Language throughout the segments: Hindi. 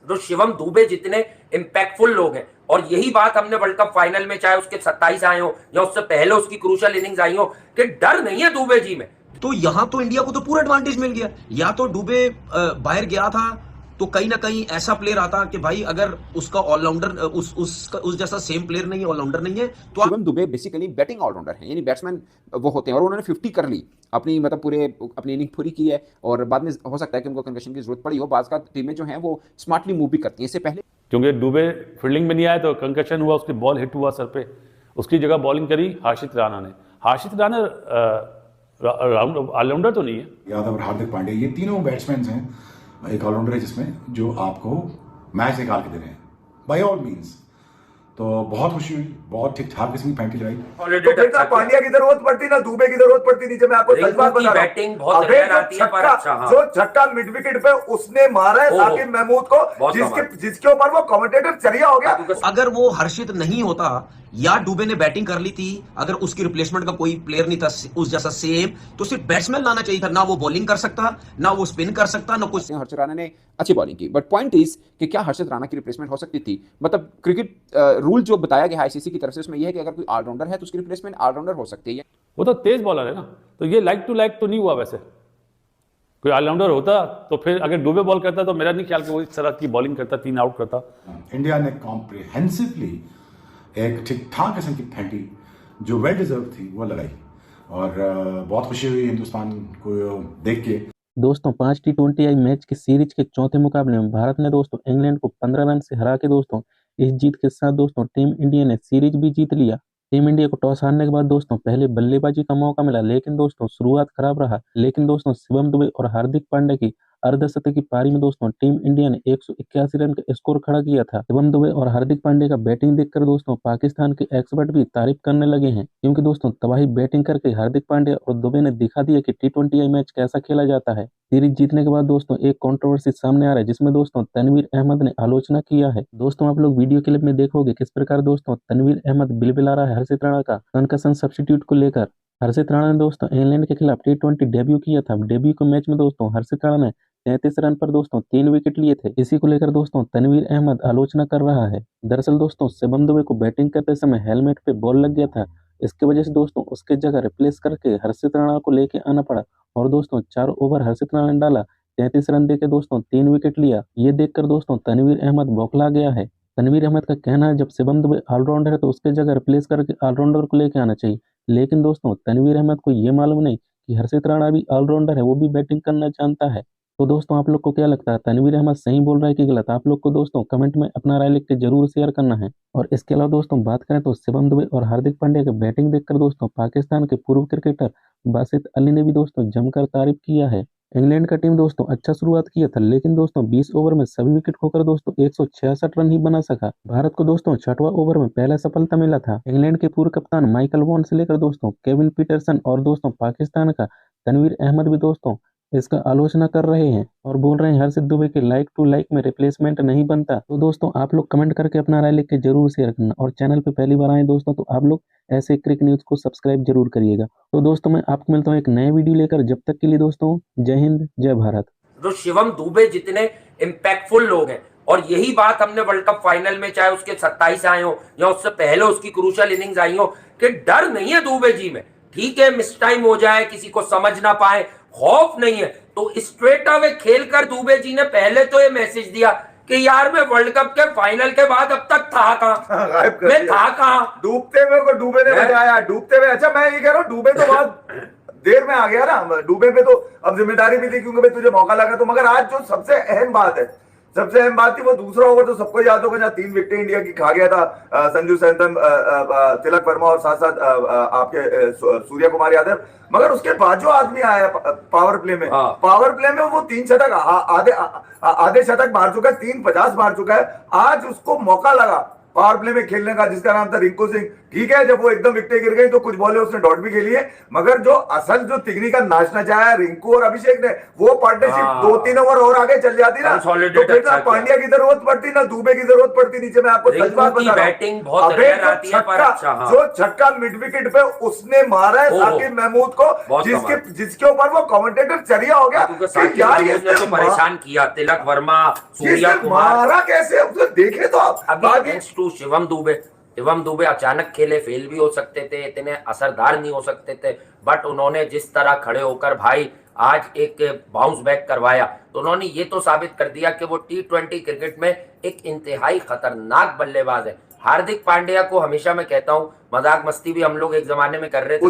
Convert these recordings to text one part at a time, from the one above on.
जो शिवम दुबे जितने इंपैक्टफुल लोग हैं, और यही बात हमने वर्ल्ड कप फाइनल में, चाहे उसके 27 आए हो या उससे पहले उसकी क्रूशियल इनिंग्स आई हो, कि डर नहीं है दुबे जी में। तो यहां तो इंडिया को तो पूरा एडवांटेज मिल गया। या तो दुबे बाहर गया था तो कहीं ना कहीं ऐसा प्लेयर आता कि भाई अगर उसका ऑलराउंडर उस जैसा सेम प्लेयर नहीं है, ऑलराउंडर नहीं है, तो Shivam Dube basically batting allrounder है, यानी बैट्समैन वो होते हैं, और उन्होंने 50 कर ली अपनी, मतलब पूरे अपनी इनिंग पूरी की है, और बाद में हो सकता है कि उनको कंकशन की जरूरत पड़ी हो। बाज का टीमें जो हैं वो स्मार्टली मूव भी करती हैं। इससे पहले क्योंकि दुबे फील्डिंग में नहीं आया तो कंकशन हुआ, उसकी बॉल हिट हुआ सर पे, उसकी जगह बॉलिंग करी हर्षित राणा ने। हर्षित राणा ऑलराउंडर तो नहीं है। यादव और हार्दिक पांड्या ये तीनों बैट्समैन हैं, एक ऑलराउंडर है जिसमें जो आपको मैच निकाल के दे रहे हैं बाय ऑल मींस। तो बहुत खुशी हुई, बहुत ठीक ठाक किस्म की पैंटी लगाई। तो फिर ना पांड्या की जरूरत पड़ती ना दुबे की जरूरत पड़ती, नीचे मैं आपको सच बात बता रहा हूं। जो छक्का मिड विकेट पे उसने मारा है साकिब महमूद को, जिसके ऊपर वो कमेंटेटर चरिया हो गया। अगर वो हर्षित नहीं होता या दुबे ने बैटिंग कर ली थी, अगर उसकी रिप्लेसमेंट का कोई प्लेयर नहीं था उस जैसा सेम, तो सिर्फ बैट्समैन लाना चाहिए था। ना वो बॉलिंग कर सकता, ना वो स्पिन कर सकता, ना कुछ। हर्षित राणा ने अच्छी बॉलिंग की, बट पॉइंट इज कि क्या हर्षित राणा की रिप्लेसमेंट हो सकती थी? मतलब क्रिकेट रूल जो बताया गया आईसीसी की तरफ से, उसमें यह है कि अगर कोई ऑलराउंडर है तो उसकी रिप्लेसमेंट ऑलराउंडर हो सकती है। वो तो तेज बॉलर है ना, तो ये लाइक टू लाइक तो नहीं हुआ। वैसे कोई ऑलराउंडर होता तो फिर अगर दुबे बॉल करता तो मेरा नहीं ख्याल कि वो इस तरह की बॉलिंग करता, 3 आउट करता। इंडिया ने कॉम्प्रिहेंसिवली एक ठीक ठाक किस्म की फैंटी जो वेल डिजर्व थी वो लगाई, और बहुत खुशी हुई हिंदुस्तान को देख के। दोस्तों 5 T20 मैच की सीरीज के चौथे मुकाबले में भारत ने दोस्तों इंग्लैंड को 15 रन से हरा के दोस्तों इस जीत के साथ दोस्तों टीम इंडिया ने सीरीज भी जीत लिया। टीम इंडिया को टॉस हारने के बाद दोस्तों पहले बल्लेबाजी का मौका मिला, लेकिन दोस्तों शुरुआत खराब रहा। लेकिन दोस्तों शिवम दुबे और हार्दिक पांड्या की अर्धशतकीय पारी में दोस्तों टीम इंडिया ने 181 रन का स्कोर खड़ा किया था। शिवम दुबे और हार्दिक पांड्या का बैटिंग देखकर दोस्तों पाकिस्तान के एक्सपर्ट भी तारीफ करने लगे हैं, क्योंकि दोस्तों तबाही बैटिंग करके हार्दिक पांड्या और दुबे ने दिखा दिया कि T20 मैच कैसा खेला जाता है। सीरीज जीतने के बाद दोस्तों एक कंट्रोवर्सी सामने आ रहा है, जिसमें दोस्तों तनवीर अहमद ने आलोचना किया है। दोस्तों आप लोग वीडियो क्लिप में देखोगे किस प्रकार दोस्तों तनवीर अहमद बिलबिला रहा है हर्षित राणा का कंकशन सब्स्टिट्यूट को लेकर। हर्षित राणा ने दोस्तों इंग्लैंड के खिलाफ T20 डेब्यू किया था। डेब्यू के मैच में दोस्तों हर्षित राणा ने 33 रन पर दोस्तों 3 विकेट लिए थे। इसी को लेकर दोस्तों तनवीर अहमद आलोचना कर रहा है। दरअसल दोस्तों शिवम दुबे को बैटिंग करते समय हेलमेट पे बॉल लग गया था, इसकी वजह से दोस्तों उसके जगह रिप्लेस करके हर्षित राणा को लेके आना पड़ा, और दोस्तों 4 ओवर हर्षित राणा ने डाला, 33 रन देके दोस्तों 3 विकेट लिया। ये देखकर दोस्तों तनवीर अहमद बौखला गया है। तनवीर अहमद का कहना है जब शिवम दुबे ऑलराउंडर है तो उसके जगह रिप्लेस करके ऑलराउंडर को लेके आना चाहिए, लेकिन दोस्तों तनवीर अहमद को ये मालूम नहीं कि हर्षित राणा भी ऑलराउंडर है, वो भी बैटिंग करना जानता है। तो दोस्तों आप लोग को क्या लगता है, तनवीर अहमद सही बोल रहा है कि गलत? आप लोग को दोस्तों कमेंट में अपना राय लिख के जरूर शेयर करना है। और इसके अलावा दोस्तों बात करें तो शिवम दुबे और हार्दिक पांड्या की बैटिंग देखकर दोस्तों पाकिस्तान के पूर्व क्रिकेटर बासित अली ने भी दोस्तों जमकर तारीफ किया है। इंग्लैंड का टीम दोस्तों अच्छा शुरुआत किया था, लेकिन दोस्तों 20 ओवर में सभी विकेट खोकर दोस्तों 166 रन ही बना सका। भारत को दोस्तों 6वां ओवर में पहला सफलता मिला था। इंग्लैंड के पूर्व कप्तान माइकल वॉन से लेकर दोस्तों केविन पीटरसन और दोस्तों पाकिस्तान का तनवीर अहमद भी दोस्तों इसका आलोचना कर रहे हैं और बोल रहे हैं हर्षित दुबे के लाइक टू लाइक में रिप्लेसमेंट नहीं बनता। तो दोस्तों आप लोग कमेंट करके अपना राय लिख के जरूर शेयर करना, और चैनल पे पहली बार आए दोस्तों तो आप लोग ऐसे क्रिक न्यूज को सब्सक्राइब जरूर करिएगा। तो दोस्तों मैं आपको मिलता हूँ एक नए वीडियो लेकर, जब तक के लिए दोस्तों जय हिंद जय भारत। जो शिवम दुबे जितने इंपैक्टफुल लोग हैं, और यही बात हमने वर्ल्ड कप फाइनल में, चाहे उसके 27 आए हो या उससे पहले उसकी क्रूशियल इनिंग्स आई हो, कि डर नहीं है दुबे जी में। ठीक है मिस टाइम हो जाए, किसी को समझ ना पाए, खौफ नहीं है, तो स्ट्रेट अवे खेल कर दुबे जी ने पहले तो ये मैसेज दिया कि यार मैं वर्ल्ड कप के फाइनल के बाद अब तक था कहां, मैं था कहां। डूबते हुए को डूबे ने बचाया, डूबते हुए। अच्छा मैं ये कह रहा हूँ डूबे तो बहुत देर में आ गया ना, डूबे पे तो अब जिम्मेदारी भी थी क्योंकि भाई तुझे मौका लगा। तो मगर आज जो सबसे अहम बात है, सबसे अहम बात थी वो दूसरा ओवर तो सबको याद होगा जहाँ 3 विकेट इंडिया की खा गया था संजू सैमसन, तिलक वर्मा और साथ साथ आपके सूर्य कुमार यादव। मगर उसके बाद जो आदमी आया पावर प्ले में, पावर प्ले में वो 3 शतक आधे शतक मार चुका है, 350 मार चुका है। आज उसको मौका लगा पावर प्ले में खेलने का, जिसका नाम था रिंकू सिंह। ठीक है, जब वो एकदम विकेटें गिर गई तो कुछ बॉलें उसने डॉट भी खेली है, मगर जो असल जो तिगनी का नाचना चाहा रिंकू और अभिषेक ने, वो पार्टनरशिप 2-3 ओवर और आगे चल जाती ना, तो फिर ना पांड्या की जरूरत पड़ती ना दुबे की जरूरत पड़ती नीचे। मैं आपको सच बात बता रहा हूं, जो छक्का मिड विकेट पे उसने मारा है साकिब महमूद को, जिसके ऊपर वो कमेंटेटर चरिया हो गया, परेशान किया तिलक वर्मा, सूर्या कुमार, मारा कैसे उसे देखे तो आप। अभी टू शिवम दुबे अचानक खेले, फेल भी हो सकते थे, इतने असरदार नहीं हो सकते थे, बट उन्होंने जिस तरह खड़े होकर भाई आज एक बाउंस बैक करवाया, तो उन्होंने ये तो साबित कर दिया कि वो T20 क्रिकेट में एक इंतहाई खतरनाक बल्लेबाज है। हार्दिक पांड्या को हमेशा मैं कहता हूं, मजाक मस्ती भी हम लोग एक जमाने में कर रहे थे,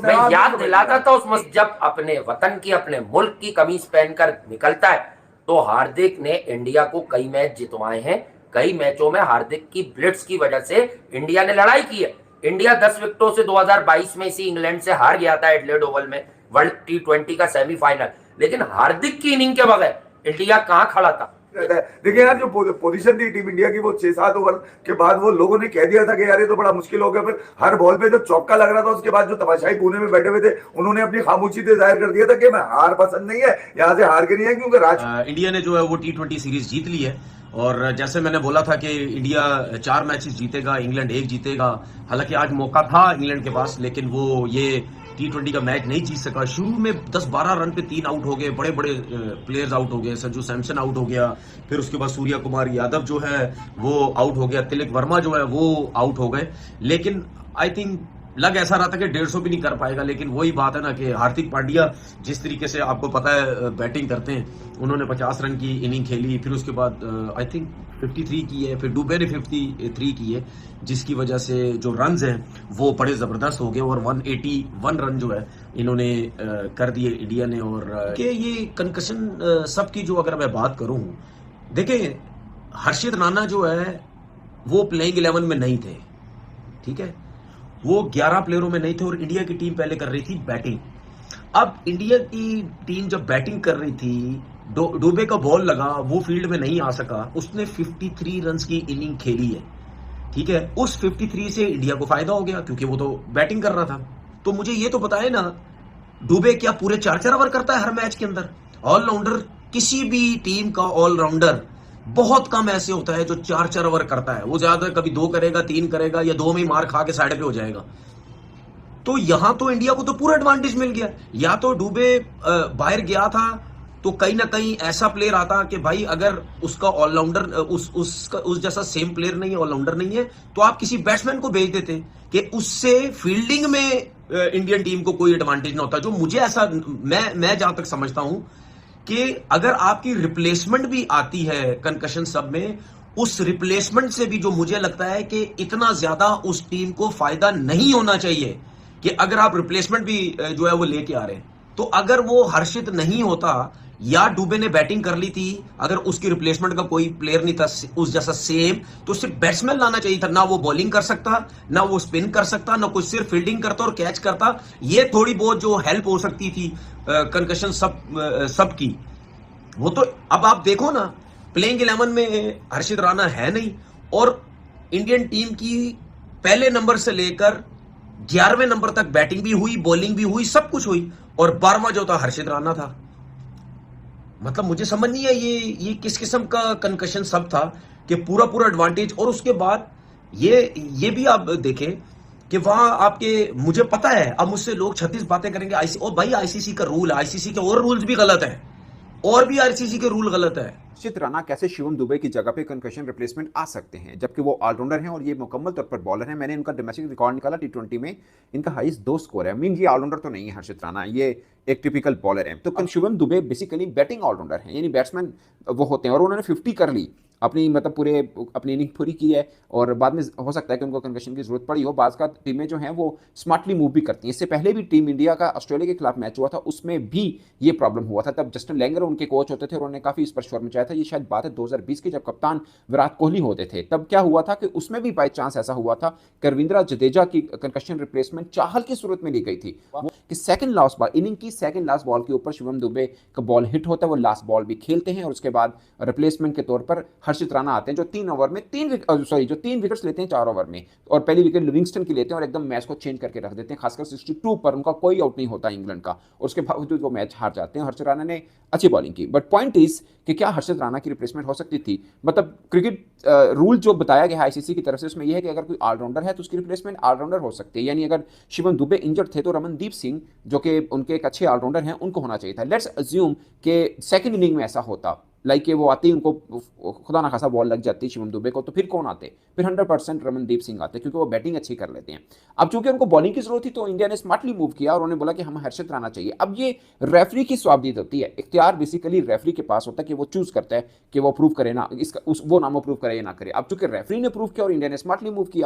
मैं याद दिलाता था उस मस्त, जब अपने वतन की, अपने मुल्क की कमीज पहनकर निकलता है, तो हार्दिक ने इंडिया को कई मैच जितवाए हैं। कई मैचों में हार्दिक की ब्लिट्स की वजह से इंडिया ने लड़ाई की है। इंडिया 10 विकेटों से 2022 में इसी इंग्लैंड से हार गया था एडिलेड ओवल में, वर्ल्ड T20 का सेमीफाइनल, लेकिन हार्दिक की इनिंग के बगैर इंडिया कहां खड़ा था। देखिए यार, जो पोजीशन थी टीम इंडिया की, वो 6-7 ओवर के बाद वो लोगों ने कह दिया था कि यार ये तो बड़ा मुश्किल हो गया। फिर हर बॉल पे जो चौका लग रहा था, उसके बाद जो तमाशाई पुणे में बैठे हुए थे, उन्होंने अपनी खामोशी से जाहिर कर दिया था कि मैं हार पसंद नहीं है, यहाँ से हार के नहीं है, क्योंकि इंडिया ने जो है वो T20 सीरीज जीत ली है। और जैसे मैंने बोला था कि इंडिया 4 मैचेस जीतेगा, इंग्लैंड 1 जीतेगा। हालांकि आज मौका था इंग्लैंड के पास, लेकिन वो ये T20 का मैच नहीं जीत सका। शुरू में 10-12 रन पे 3 आउट हो गए, बड़े बड़े प्लेयर्स आउट हो गए, संजू सैमसन आउट हो गया, फिर उसके बाद सूर्या कुमार यादव जो है वो आउट हो गया, तिलक वर्मा जो है वो आउट हो गए। लेकिन आई थिंक लग ऐसा रहा था कि 150 भी नहीं कर पाएगा, लेकिन वही बात है ना कि हार्दिक पांड्या जिस तरीके से आपको पता है बैटिंग करते हैं, उन्होंने 50 रन की इनिंग खेली, फिर उसके बाद आई थिंक 53 की है, फिर डुबे ने 53 की है, जिसकी वजह से जो रन्स हैं वो बड़े ज़बरदस्त हो गए और 181 रन जो है इन्होंने कर दिए इंडिया ने। और कि ये कंकशन सबकी जो अगर मैं बात करूं, देखिए हर्षित राणा जो है वो प्लेइंग 11 में नहीं थे, ठीक है, वो 11 प्लेयरों में नहीं थे और इंडिया की टीम पहले कर रही थी बैटिंग। अब इंडिया की टीम जब बैटिंग कर रही थी, डुबे का बॉल लगा, वो फील्ड में नहीं आ सका, उसने 53 रन की इनिंग खेली है, ठीक है। उस 53 से इंडिया को फायदा हो गया क्योंकि वो तो बैटिंग कर रहा था। तो मुझे ये तो बताए ना, डुबे क्या पूरे 4-4 ओवर करता है हर मैच के अंदर? ऑलराउंडर, किसी भी टीम का ऑलराउंडर बहुत कम ऐसे होता है जो 4-4 ओवर करता है। वो ज्यादा कभी 2 करेगा, 3 करेगा, या 2 में ही मार खा के साइड पे हो जाएगा। तो यहां तो इंडिया को तो पूरा एडवांटेज मिल गया। या तो डुबे बाहर गया था तो कहीं ना कहीं ऐसा प्लेयर आता कि भाई अगर उसका ऑलराउंडर उस जैसा सेम प्लेयर नहीं है, ऑलराउंडर नहीं है, तो आप किसी बैट्समैन को भेज देते कि उससे फील्डिंग में इंडियन टीम को कोई एडवांटेज ना होता। जो मुझे ऐसा मैं जहां तक समझता हूं कि अगर आपकी रिप्लेसमेंट भी आती है कंकशन सब में, उस रिप्लेसमेंट से भी जो मुझे लगता है कि इतना ज्यादा उस टीम को फायदा नहीं होना चाहिए कि अगर आप रिप्लेसमेंट भी जो है वो लेके आ रहे हैं। तो अगर वो हर्षित नहीं होता या डुबे ने बैटिंग कर ली थी, अगर उसकी रिप्लेसमेंट का कोई प्लेयर नहीं था उस जैसा सेम, तो सिर्फ बैट्समैन लाना चाहिए था। ना वो बॉलिंग कर सकता, ना वो स्पिन कर सकता, ना कोई सिर्फ फील्डिंग करता और कैच करता। ये थोड़ी बहुत जो हेल्प हो सकती थी कंकशन सब की, वो तो अब आप देखो ना, प्लेइंग 11 में हर्षित राणा है नहीं, और इंडियन टीम की पहले नंबर से लेकर 11वें नंबर तक बैटिंग भी हुई, बॉलिंग भी हुई, सब कुछ हुई, और 12वां जो था हर्षित राणा था। मतलब मुझे समझ नहीं है ये किस किस्म का कंकशन सब था कि पूरा एडवांटेज। और उसके बाद ये भी आप देखें कि वहां आपके, मुझे पता है अब मुझसे लोग 36 बातें करेंगे और भाई आईसीसी का रूल है, आईसीसी के और रूल्स भी गलत है, और भी आईसीसी के रूल गलत है। हर्षित राणा कैसे शिवम दुबे की जगह पे कंकशन रिप्लेसमेंट आ सकते हैं, जबकि वो ऑलराउंडर हैं और ये मुकम्मल तौर पर बॉलर हैं। मैंने इनका डोमेस्टिक रिकॉर्ड निकाला, T20 में इनका हाईएस्ट 2 स्कोर है। मीन ये ऑलराउंडर तो नहीं है हर्षित राणा, ये एक टिपिकल बॉलर है। तो Shivam Dube basically batting allrounder हैं, यानी बैट्समैन वो होते हैं, और उन्होंने 50 कर ली अपनी, मतलब पूरे अपनी इनिंग पूरी की है। और बाद में हो सकता है कि उनको कंकशन की जरूरत पड़ी हो। बाज़ का टीमें जो हैं वो स्मार्टली मूव भी करती हैं। इससे पहले भी टीम इंडिया का ऑस्ट्रेलिया के खिलाफ मैच हुआ था, उसमें भी ये प्रॉब्लम हुआ था। तब जस्टिन लैंगर उनके कोच होते थे और उन्होंने काफ़ी इस पर शोर मचाया था। ये शायद बात है 2020 की, जब कप्तान विराट कोहली होते थे। तब क्या हुआ था कि उसमें भी बाई चांस ऐसा हुआ था कि रविंद्र जडेजा की कंकशन रिप्लेसमेंट चाहल की सूरत में ली गई थी कि सेकंड लास्ट बॉल, इनिंग की सेकंड लास्ट बॉल के ऊपर शिवम दुबे का बॉल हिट होता है, वो लास्ट बॉल भी खेलते हैं और उसके बाद रिप्लेसमेंट के तौर पर हर्षित राणा आते हैं जो 3 ओवर में 3 विकेट्स लेते हैं 4 ओवर में, और पहली विकेट लिविंगस्टन की लेते हैं और एकदम मैच को चेंज करके रख देते हैं, खासकर 62 पर उनका कोई आउट नहीं होता इंग्लैंड का, और उसके बावजूद वो मैच हार जाते हैं। हर्षित राणा ने अच्छी बॉलिंग की, बट पॉइंट इज कि क्या हर्षित राणा की रिप्लेसमेंट हो सकती थी? मतलब क्रिकेट रूल जो बताया गया है आईसीसी की तरफ से, उसमें यह है कि अगर कोई ऑलराउंडर है तो उसकी रिप्लेसमेंट ऑलराउंडर हो सकती है, यानी अगर शिवम दुबे इंजर्ड थे तो रमनदीप सिंह जो कि उनके एक अच्छे ऑलराउंडर हैं उनको होना चाहिए था। लेट्स अज्यूम कि सेकंड इनिंग में ऐसा होता, लाइक वो आते ही उनको खुदा ना खासा बॉल लग जाती शिवम दुबे को, तो फिर कौन आते? फिर 100% रमनदीप सिंह आते, क्योंकि वो बैटिंग अच्छी कर लेते हैं। अब चूंकि उनको बॉलिंग की जरूरत थी तो इंडिया ने स्मार्टली मूव किया और उन्होंने बोला कि हमें हर्षित राणा चाहिए। अब ये रेफरी की स्वाबदीद होती है, इख्तियार बेसिकली रेफरी के पास होता है कि वो चूज करता है कि वो अप्रूव करे ना, वो नाम अप्रूव करे या ना करे। अब चूंकि रेफरी ने अप्रूव किया और इंडिया ने स्मार्टली मूव किया,